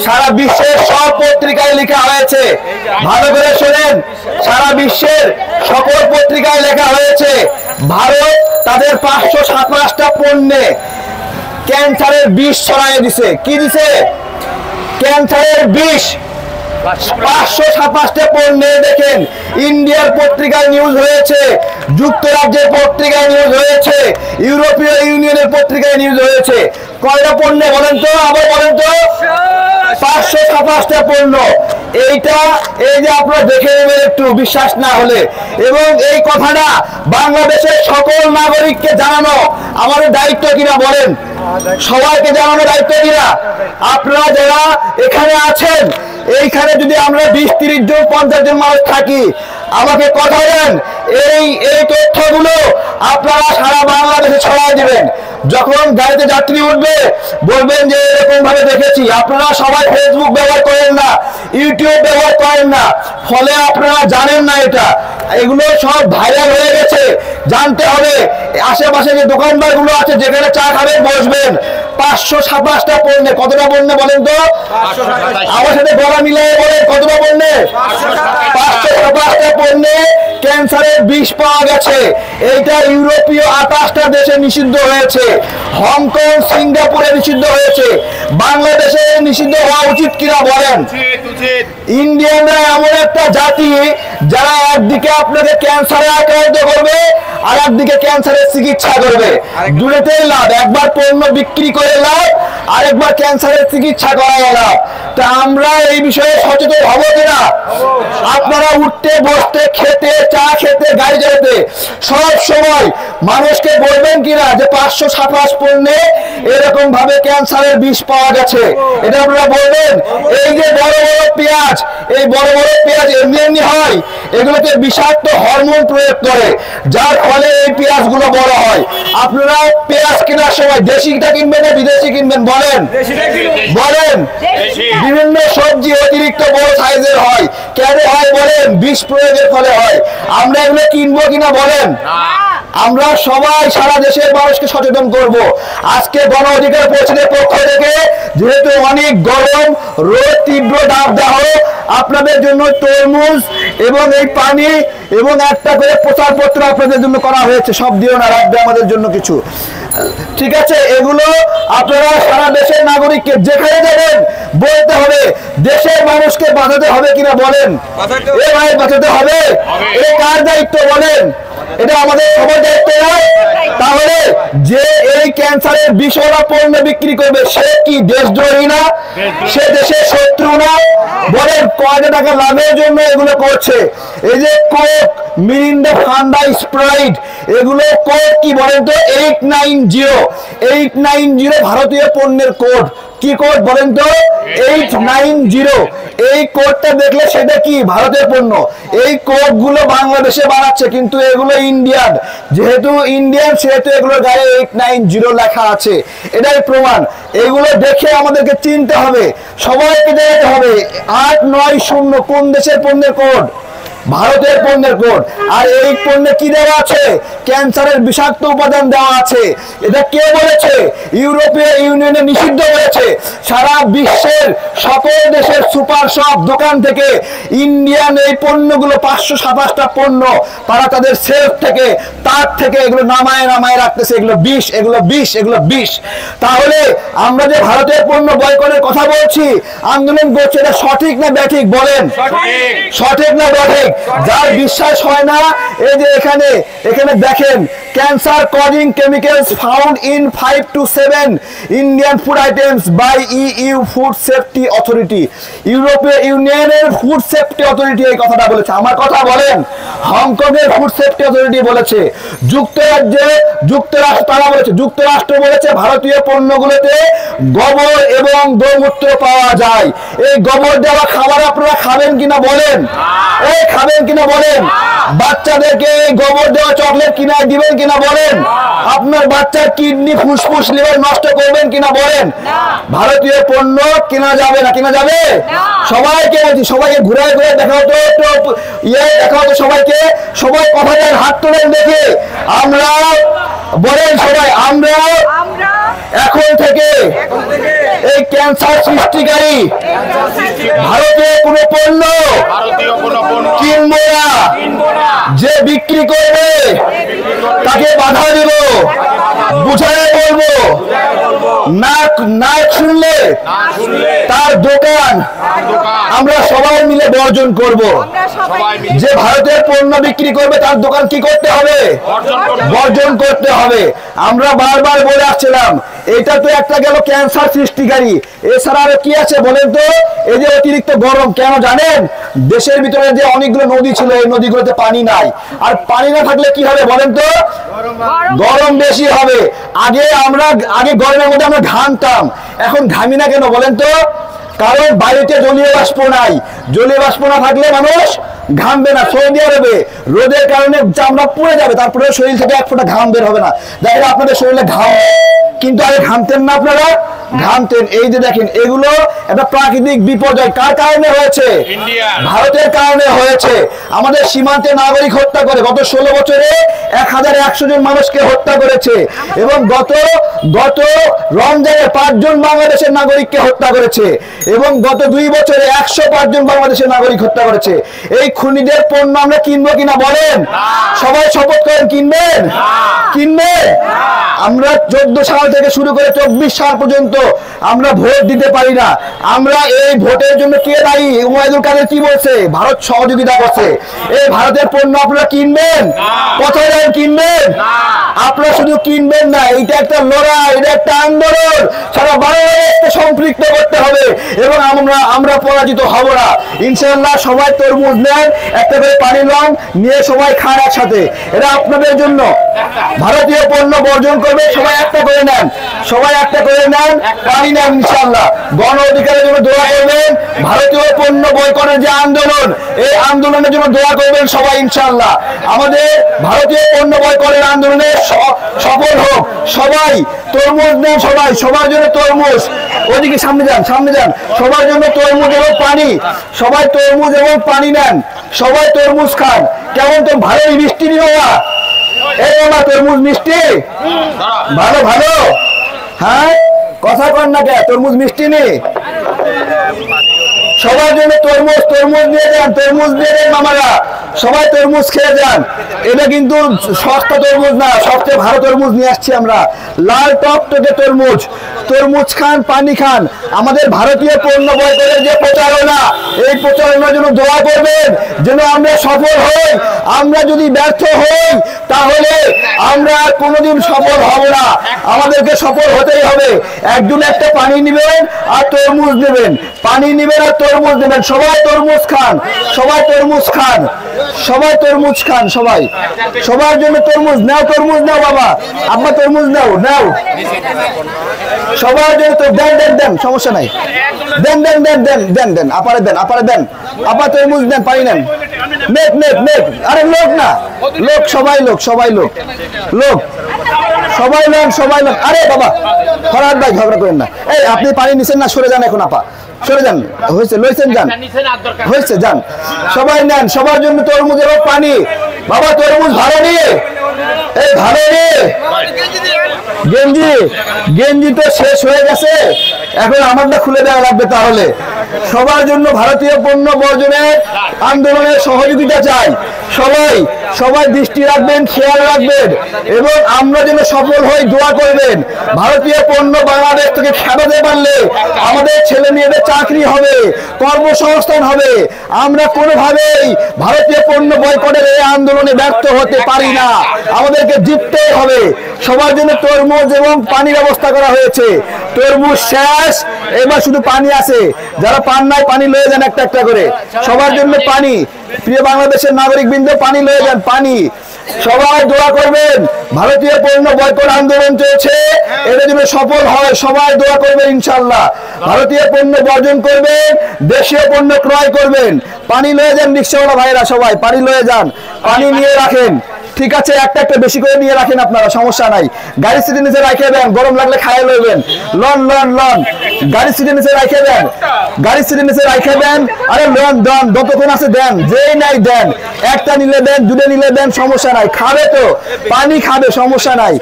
সারা বিশ্বের সব পত্রিকায় লেখা হয়েছে, ভালো করে শোনেন, সারা বিশ্বের সকল পত্রিকায় লেখা হয়েছে ভারত তাদের 527টা পণ্যে ক্যান্সারের বিষ ছড়াই দিছে। কি দিছে? ক্যান্সারের বিষ 527টা পণ্যে। দেখেন, ইন্ডিয়ার পত্রিকায় নিউজ হয়েছে, যুক্তরাজ্যের পত্রিকায় নিউজ হয়েছে, ইউরোপীয় ইউনিয়নের পত্রিকায় নিউজ হয়েছে। কয়টা পণ্য বলেন তো? আবার বলেন তো। 527টা পণ্য। এইটা এই যে আপনারা দেখে নেবেন একটু, বিশ্বাস না হলে। এবং এই কথাটা বাংলাদেশের সকল নাগরিককে জানানো আমাদের দায়িত্ব কিনা বলেন? সবাইকে জানানো দায়িত্ব কিনা? আপনারা যারা এখানে আছেন, এইখানে যদি আমরা 20-30 জন 50 জন মানুষ থাকি, আমাকে কথা দেন, এই তথ্যগুলো আপনারা সারা বাংলাদেশে ছড়াই দিবেন। যখন গাড়িতে যাত্রী উঠবে বলবেন যে এরকম ভাবে দেখেছি। আপনারা সবাই ফেসবুক ব্যবহার করেন না, ইউটিউব ব্যবহার করেন না, ফলে আপনারা জানেন না এটা। এগুলো সব ভাইরাল হয়ে গেছে, জানতে হবে। আশেপাশে যে দোকানদার গুলো আছে, যেখানে চা খাবেন বসবেন, 527টা পণ্যে। কতটা পণ্যে বলেন তো? আমার সাথে গলা মিলিয়ে বলেন, কতটা পণ্যে? 527টা পণ্যে ক্যান্সারের বিষ পাওয়া গেছে। এইটা ইউরোপীয় 28টা দেশে নিষিদ্ধ হয়েছে, হংকং, সিঙ্গাপুরে নিষিদ্ধ হয়েছে। বাংলাদেশে নিষিদ্ধ হওয়া উচিত কিনা বলেন? ইন্ডিয়ানরা এমন একটা জাতি যারা একদিকে আপনাকে ক্যান্সারে আক্রান্ত করবে, আর একদিকে ক্যান্সারের চিকিৎসা করবে। দুটোতেই লাভ, একবার পণ্য বিক্রি করে লাভ, আরেকবার ক্যান্সারের চিকিৎসা করা লাভ। তা আমরা এই বিষয়ে সচেতন হব কিনা? আপনারা উঠতে বসতে, খেতে, চা খেতে, গাড়ি চালাতে সব সময় মানুষকে বলবেন কিনা যে 527 পণ্যে এরকম ভাবে ক্যান্সারের বিষ পাওয়া গেছে? এটা আপনারা বলবেন। এই যে বড় বড় পেঁয়াজ, এই বড় বড় পেঁয়াজ এমনি হয়, এগুলোতে বিষাক্ত হরমোন প্রয়োগ করে, যার ফলে এই পেঁয়াজ গুলো বড় হয়। আপনারা পেঁয়াজ কেনার সময় দেশিটা কিনবেন না বিদেশি কিনবেন বলেন? বলেন। বিভিন্ন সবজি অতিরিক্ত বড় সাইজের হয়, কেন হয় বলেন? বিষ প্রয়োগের ফলে হয়। আমরা এগুলো কিনবো কিনা বলেন? আমরা সবাই সারা দেশের মানুষকে সচেতন করব। আজকে গণ অধিকার পরিষদের পক্ষ থেকে, যেহেতু অনেক গরম, রোদ তীব্র দাবদাহ, আপনাদের জন্য তরমুজ এবং এই পানি এবং একটা করে প্রচারপত্র আপনাদের জন্য করা হয়েছে। সব দিও না, রাখবে আমাদের জন্য কিছু, ঠিক আছে? এগুলো আপনারা সারা দেশের নাগরিককে যেখানে যাবেন বলতে হবে, দেশের মানুষকে বাঁচাতে হবে কিনা বলেন? এ ভাই, বাঁচাতে হবে। এটা কার দায়িত্ব বলেন? এটা আমাদের সবার দায়িত্ব নয়? তাহলে যে এই ক্যান্সারের বিষওয়ালা পণ্য বিক্রি করবে, সে কি দেশদ্রোহী না? সে দেশের শত্রু না? বলেন, কয়টা টাকা লাভের জন্য এগুলো করছে? এই যে কোক, মিরিন্ডা, ঠান্ডা, স্প্রাইট, এগুলো কোড কি বলেন তো? 890 ভারতীয় পণ্যের কোড। কি কোড বলেন তো? 890। এই কোডটা দেখলে সেটা কি? ভারতের পণ্য। এই কোড গুলো বাংলাদেশে বানাচ্ছে, কিন্তু এগুলো ইন্ডিয়ান। যেহেতু ইন্ডিয়ান, সেহেতু এগুলো গায়ে 890 লেখা আছে। এটাই প্রমাণ। এগুলো দেখে আমাদেরকে চিনতে হবে, সবাইকে জানতে হবে 890 কোন দেশের পণ্যের কোড? ভারতের পণ্যের কোড। আর এই পণ্যে কি দেওয়া আছে? ক্যান্সারের বিষাক্ত উপাদান দেওয়া আছে। এটা কে বলেছে? ইউরোপীয় ইউনিয়নে নিষিদ্ধ করেছে। সারা বিশ্বের সকল দেশের সুপার শপ দোকান থেকে ইন্ডিয়ান এই পণ্যগুলো, 527টা পণ্য, তারা তাদের সেলফ থেকে, তার থেকে এগুলো নামায় রাখতেছে। এগুলো বিষ, এগুলো বিষ, এগুলো বিষ। তাহলে আমরা যে ভারতের পণ্য বয়কটের কথা বলছি, আন্দোলন করছি, এটা সঠিক না ব্যাঠিক বলেন? সঠিক না ব্যাঠিক? যার বিশ্বাস হয় না, এই যে এখানে দেখেন, cancer causing chemicals found in 5 to 7 Indian food items by EU food safety authority. ইউরোপীয় ইউনিয়নের ফুড সেফটি অথরিটি এই কথাটা বলেছে। আমার কথা বলেন? হংকং এর ফুড সেফটি অথরিটি বলেছে। যুক্তরাষ্ট্র বলেছে ভারতীয় পণ্যগুলোতে গোবর এবং গোমূত্র পাওয়া যায়। এই গোবর দেওয়া খাবার আপনারা খাবেন কিনা বলেন? এই খাবেন কিনা বলেন? বাচ্চাদেরকে এই গোবর দেওয়া চকলেট কিনা দিবেন কিনা বলেন? আপনার বাচ্চার কিডনি, ফুসফুস, লিভার নষ্ট করবেন কিনা বলেন? ভারতীয় পণ্য কেনা যাবে না। কেনা যাবে? সবাইকে বলছি, সবাইকে ঘুরে দেখাও তো, দেখাও তো সবাইকে। সবাই কথা দেন, হাত তোলেন দেখে। আমরা বলেন সবাই, আমরা এখন থেকে এই ক্যান্সার সৃষ্টিকারী ভারতীয় কোনো পণ্য কিনবো না। যে বিক্রি করবে তাকে বাধা দেব, বুঝায় বলবো, না শুনলে তার দোকান আমরা সবাই মিলে বর্জন করব। যে ভারতের পণ্য বিক্রি করবে তার দোকান কি করতে হবে? বর্জন করতে হবে। আমরা বারবার বলে আসছিলাম এটা তো একটা গেল ক্যান্সার সৃষ্টিকারী, এছাড়া আর কি আছে বলেন তো? এই যে অতিরিক্ত গরম, কেন জানেন? দেশের ভিতরে যে অনেকগুলো নদী ছিল এই নদীগুলোতে পানি নাই, আর পানি না থাকলে কি হবে বলেন তো? গরম বেশি হবে। আগে গরমের মধ্যে আমরা ঘামতাম, এখন ঘামি না কেন বলেন তো? কারণ বায়ুতে জলীয় বাষ্প নাই। জলীয় বাষ্প না থাকলে মানুষ ঘামবে না। সৌদি আরবে রোদের কারণে চামড়া পুড়ে যাবে, তারপরে শরীর থেকে এক ফোঁটা ঘাম বের হবে না। দেখেন আপনাদের শরীরে ঘাম, কিন্তু আগে ঘামতেন না আপনারা? ঘামতেন। এই যে দেখেন এগুলো একটা প্রাকৃতিক বিপর্যয়। কার কারণে হয়েছে? ভারতের কারণে হয়েছে। আমাদের সীমান্তে নাগরিক হত্যা করে গত 16 বছরে 1100 জন মানুষকে হত্যা করেছে, এবং গত রমজানে 5 জন বাংলাদেশের নাগরিককে হত্যা করেছে, এবং গত 2 বছরে 105 জন বাংলাদেশের নাগরিক হত্যা করেছে। এই খুনিদের পণ্য আমরা কিনবো কিনা বলেন? সবাই শপথ করেন কিনবেন? কিনবেন? আমরা 14 সাল থেকে শুরু করে 24 সাল পর্যন্ত আমরা ভোট দিতে পারি না। আমরা এই ভোটের জন্য কে দায়ী? ওবায়দুল কাদের কি বলছে? ভারত সহযোগিতা করছে। এই ভারতের পণ্য আপনারা কিনবেন? কোথায় কিনবেন? আপনারা শুধু কিনবেন না, এটা একটা লড়াই, এটা একটা আন্দোলন। সারা বাংলাদেশকে সম্পৃক্ত করতে হবে, এবং আমরা পরাজিত হব না ইনশাআল্লাহ। সবাই তরমুজ নেন, একটা করে পানি লন, নিয়ে সবাই খান একসাথে। এটা আপনাদের জন্য। ভারতীয় পণ্য বর্জন করবে, সবাই একটা করে নেন, সবাই একটা করে নেন, পানি নেন ইনশাআল্লাহ। গণ অধিকারের জন্য দোয়া করবেন। ভারতীয় পণ্য বয়কটের যে আন্দোলন, এই আন্দোলনের জন্য দোয়া করবেন সবাই ইনশাআল্লাহ। আমাদের ভারতীয় পণ্য বয়কটের আন্দোলনে সফল হোক সবাই। তরমুজ নেন সবাই, সবার জন্য তরমুজ। ওইদিকে সামনে যান, সামনে যান। সবার জন্য তরমুজ এবং পানি। সবাই তরমুজ এবং পানি নেন, সবাই তরমুজ খান। কেমন তো ভালোই মিষ্টি নিও না? এই না তরমুজ মিষ্টি? ভালো ভালো। হ্যাঁ কথা কন না কে? তরমুজ মিষ্টি নেই? সবার জন্য তরমুজ, তরমুজ দিয়ে দেন, তরমুজ দিয়ে দেন মামারা। সবাই তরমুজ খেয়ে যান। এটা কিন্তু সস্তা তরমুজ না, সবচেয়ে ভালো তরমুজ নিয়ে আসছি আমরা। লাল টকটকে তরমুজ। তরমুজ খান, পানি খান। আমাদের ভারতীয় পণ্য বয়কটের যে প্রচারণা, এই প্রচারণার জন্য দোয়া করবেন যেন আমরা সফল হই। আমরা যদি ব্যর্থ হই তাহলে আমরা আর কোনোদিন সফল হব না। আমাদেরকে সফল হতেই হবে। একজন একটা পানি নেবেন আর তরমুজ নেবেন, পানি নেবেন আর তরমুজ নেবেন। সবাই তরমুজ খান, সবাই তরমুজ খান, সবাই তরমুজ খান। সবাই, সবার জন্য তরমুজ নাও, তরমুজ নাও বাবা, আব্বা তরমুজ নাও, নাও সবার জন্য। তো দেন দেন দেন, সমস্যা নাই, দেন দেন দেন দেন দেন দেন, আপারে দেন, আপারে দেন, আপা তরমুজ দেন, পানি নেন। নেক নেক নেক, আরে লোক না, লোক সবাই, লোক সবাই, লোক লোক সবাই নেন, সবাই নেন। আরে বাবা ফরহাদ ভাই ঝগড়া করেন না। এই আপনি পানি নিছেন না? সরে যান এখন, আপা সরে যান। হয়েছে, লইছেন, যান, হয়েছে, যান। সবাই নেন, সবার জন্য তরমুজ এবং পানি। বাবা তরমুজ ভালো নিয়ে, এই ভালো নিয়ে। গেঞ্জি, গেঞ্জি তো শেষ হয়ে গেছে, এখন আমারটা খুলে দেওয়া লাগবে। তাহলে সবার জন্য ভারতীয় পণ্য বর্জনের আন্দোলনের সহযোগিতা চাই। সবাই সবাই দৃষ্টি রাখবেন, খেয়াল রাখবেন, এবং আমরা যেন সফল হই দোয়া করবেন। ভারতীয় পণ্য বাংলাদেশ থেকে খেলাতে পারলে আমাদের ছেলে মেয়েদের চাকরি হবে, কর্মসংস্থান হবে। আমরা কোনোভাবেই ভারতীয় পণ্য বয়কটের এই আন্দোলনে ব্যর্থ হতে পারি না। আমাদেরকে জিততেই হবে। সবার জন্য তরমুজ এবং পানির ব্যবস্থা করা হয়েছে। তরমুজ শেষ, এবার শুধু পানি আছে। যারা পান নাই পানি লয়ে যান একটা একটা করে। সবার জন্য পানি। প্রিয় বাংলাদেশের নাগরিকবৃন্দ পানি লয়ে যান, পানি। সবাই দোয়া করবেন। ভারতীয় পণ্য বয়কট আন্দোলন চলছে, এটা যেন সফল হয়। সবাই দোয়া করবেন ইনশাআল্লাহ। ভারতীয় পণ্য বর্জন করবেন, দেশীয় পণ্য ক্রয় করবেন। পানি লয়ে যান রিকশাওয়ালা ভাইরা, সবাই পানি লয়ে যান, পানি নিয়ে রাখেন। ঠিক আছে, একটা একটা বেশি করে নিয়ে রাখেন আপনারা, সমস্যা নাই। গাড়ি সিটের নিচে রাখে দেন, গরম লাগলে খাইয়ে লইবেন। লন লন লন, গাড়ি সিটের নিচে রাখে দেন, গাড়ি সিটের নিচে রাখে দেন। আরে লন দন, যতক্ষণ আছে দেন, যেই নাই দেন। একটা নিলে দেন, দুটো নিলে দেন, সমস্যা নাই। খাবে তো পানি খাবে, সমস্যা নাই।